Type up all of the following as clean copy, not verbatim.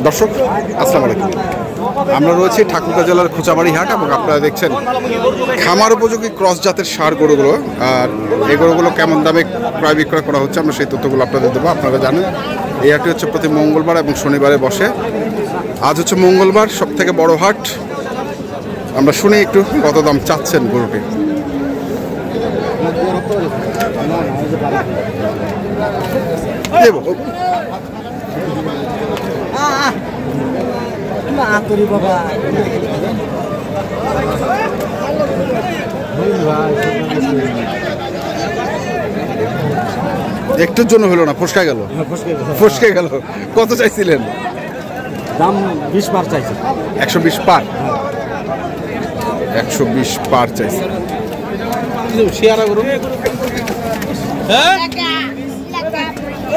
দর্শক আসসালামু আলাইকুম, আমরা রয়েছি ঠাকুরগাঁ জেলার খোঁচাবাড়ি হাট এবং আপনারা দেখছেন খামার উপযোগী ক্রস জাতের ষাঁড় গরুগুলো। আর এই গরুগুলো কেমন দামে ক্রয় বিক্রয় করা হচ্ছে আমরা সেই তথ্যগুলো আপনাদের দেবো। আপনারা জানেন এই হাটটি হচ্ছে প্রতি মঙ্গলবার এবং শনিবারে বসে। আজ হচ্ছে মঙ্গলবার, সব থেকে বড় হাট। আমরা শুনি একটু কত দাম চাচ্ছেন গরুটি। একটুর জন্য হলো না, ফসকে গেল। ফসকে গেল। কত চাইছিলেন? দাম 20 পার চাইছে। 120 পার। 120 পার চাইছে।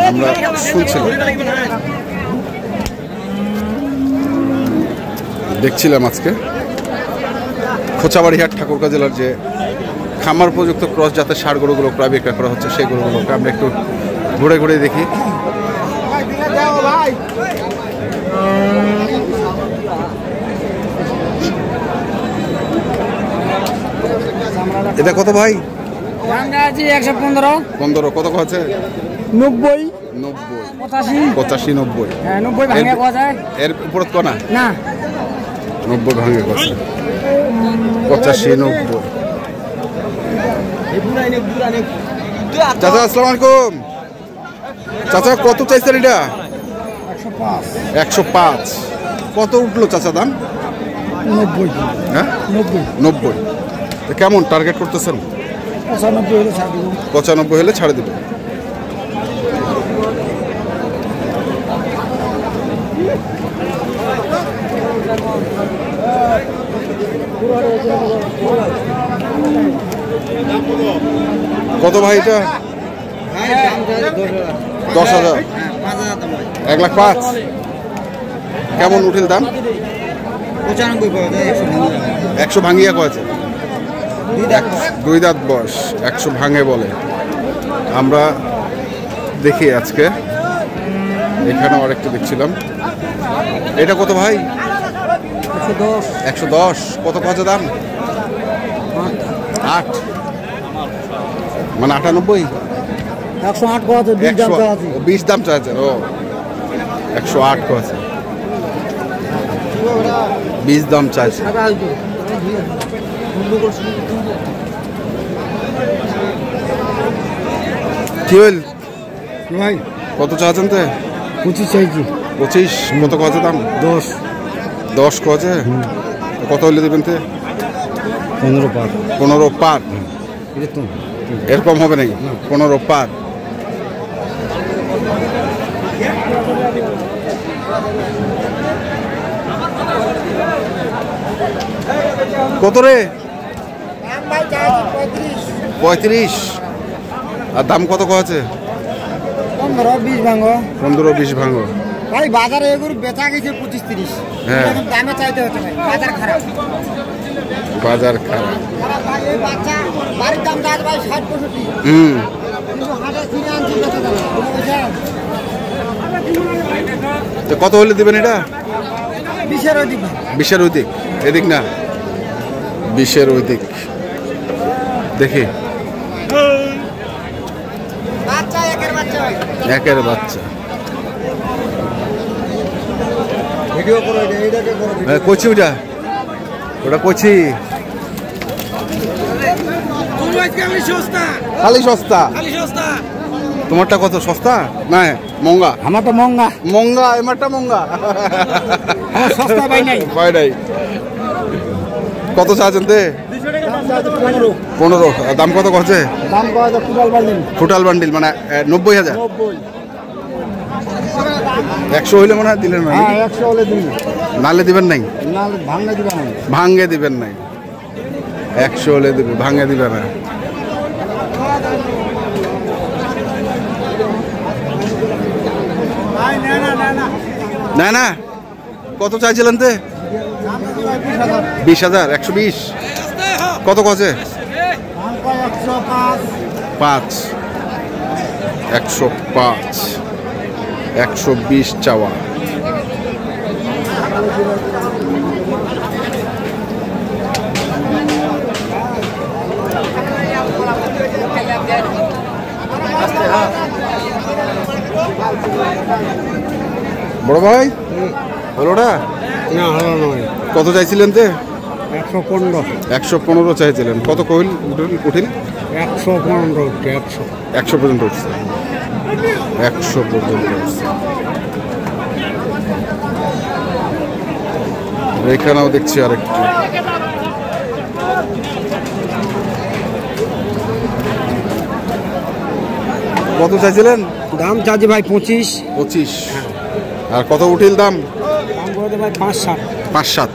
আমরা শুনছিলাম, দেখছিলাম আজকে খোঁচাবাড়ি হাট ঠাকুরগাঁ জেলার যে খামার উপযুক্ত ক্রস জাতের ষাঁড় গরুগুলো প্রায় বিক্রয় করা হচ্ছে, সেই গরুগুলোকে আমরা একটু ঘুরে ঘুরে দেখি। এটা কত ভাই? 115। 15। কত আছে? 90। 85 90। হ্যাঁ 90 ভাঙে কোয়া যায়। এর উপরে কো না? না 90 ভাঙে কোয়া। 85 90। চাচা আসসালামু আলাইকুম। চাচা কত চাইছেন এটা? 105। 105। কত উঠলো চাচা দাম? 90। হ্যাঁ 90। তো কেমন টার্গেট করতেছেন? 95 হলে ছাড় দেব। 95 হলে ছাড়ে দেবে। কত ভাই এটা? 10,000। 1,05,000। কেমন উঠিল দাম? 100 ভাঙিয়া কয়েছে। 2 দাঁত বয়স, 100 ভাঙে বলে। আমরা দেখি আজকে এখানে আরেকটু দেখছিলাম। এটা কত ভাই? 110। কত কত দাম? 8। মানে 98। 108 কোয়া আছে। 20 দাম চাইছে। 20 দাম চাইছে। ও 108 কোয়াছে। 20 দাম চাইছে। কি হইল ভাই? কত চাচ্ছেন? তো 25 চাইছি। 25। কত কত দাম? 10 কছে। কত হইলে দেবেন? তো 15 পার। 15 পার। এরকম হবে নাকি? 15 পার। কত রে? 35। আর দাম কত আছে? 15-20 ভাঙো। 15-20 ভাঙো। ভাই বাজারে এগুলো বেচা গেছে 25-30। হ্যাঁ দামে চাইতে হচ্ছে ভাই, বাজার খারাপ। বাজার খারাপ। ভাই এই বাচ্চা বাড়ির দাম দাঁত ভাই 60-65। কিন্তু হাজার কিনে আনছি বেচা যাবে। তো কত হলে দিবেন এটা? 20-এর ওই দিক। 20-এর ওই দিক। এদিক না, 20-এর ওই দিক। দেখি বাচ্চা একের বাচ্চা ভাই। একের বাচ্চা। ভিডিও করে এইটাকে করো। কচি ওটা কচি। খালি সস্তা। তোমারটা কত সস্তা? না মঙ্গা। আমার তো মঙ্গা। মঙ্গা এমারটা মঙ্গা। সস্তা পাই নাই। পাই নাই। কত চাচ্ছেন? 15। দাম কত করছে? দাম কত? টোটাল বান্ডিল মানে 90,000। 100 হইলে মনে হয় দিলেন না? 100 হলে দিন। নালে দিবেন নাই? ভাঙে দিবেন না। ভাঙে দিবেন নাই। 100 হলে দিবে, ভাঙে দিবে না। না না। কত চাইছিলেন? তো 20,000। 120। কত কছে? 5। 105 120 চাওয়া বড় ভাই হলোটা না হলো নয়, কত চাইছিলেন তে? 115, 115 চাইছিলেন। কত কইল উঠিল? 115, 100। 100 পর্যন্ত উঠছে। 100 পর্যন্ত উঠছে। এখানেও দেখছি আরেকটি। কত চাইছিলেন? দাম চাচ্ছি ভাই 25, 25। আর কত উঠিল দাম? দাম করে ভাই 5-7। 5-7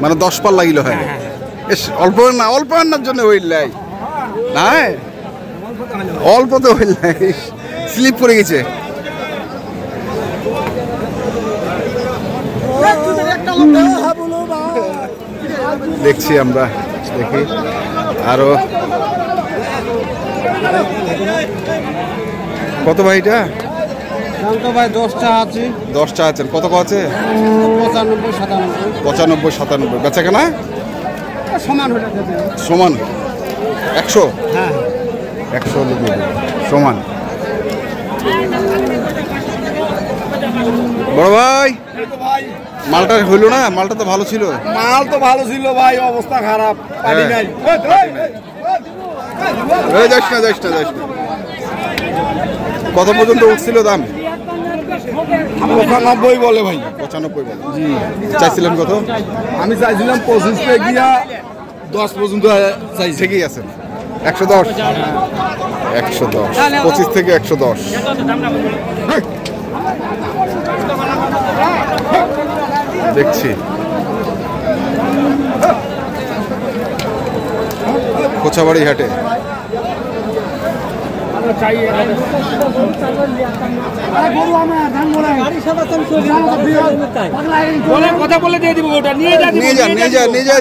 মানে 10 পার লাগিল। হ্যাঁ এস অল্প না, অল্প আনার জন্য হইল নাই না, অল্প তো হইল নাই, স্লিপ করে গেছে। দেখছি আমরা, দেখি আরো কত ভাইটা? দাম তো ভাই 10টা আছে, 10টা আছেন। কত আছে? 95, 97। 95, 97 বেচা কেনা সমান হয়ে যাবে। সমান 100। হ্যাঁ 100 সমান। বড় ভাই মালটা হইল না? মালটা তো ভালো ছিল। মাল তো ভালো ছিল ভাই, অবস্থা খারাপ, পানি নাই। যাস না, যাস না, যাস না। কত পর্যন্ত উঠছিল দাম? 95 বলে ভাই। 95 বলে। জি চাইছিলেন কত? আমি চাইছিলাম 25 থেকে গিয়া 10 পর্যন্ত চাইছি। ঠিকই আছেন। 110, 110, 25 থেকে 110। দেখছি কোচাবাড়ি হাটে কথা বলে দিয়ে দিব, ওটা নিয়ে যা, নিয়ে যা, নিয়ে যা, নিয়ে যা।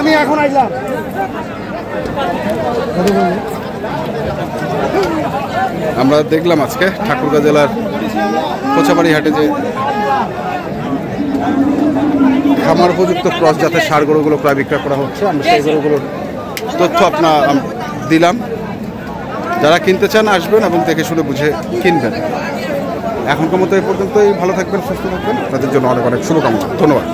আমি এখন আইলাম। আমরা দেখলাম আজকে ঠাকুরগাঁ জেলার কোচাবাড়ি হাটে যে খামার উপযুক্ত ক্রস জাতের ষাঁড় গরুগুলো প্রায় বিক্রয় করা হচ্ছে। আমরা সেই গরুগুলোর তথ্য আপনার দিলাম। যারা কিনতে চান আসবেন এবং দেখে শুনে বুঝে কিনবেন। এখনকার মতো এই পর্যন্তই। ভালো থাকবেন, সুস্থ থাকবেন। আপনাদের জন্য অনেক অনেক শুভকামনা। ধন্যবাদ।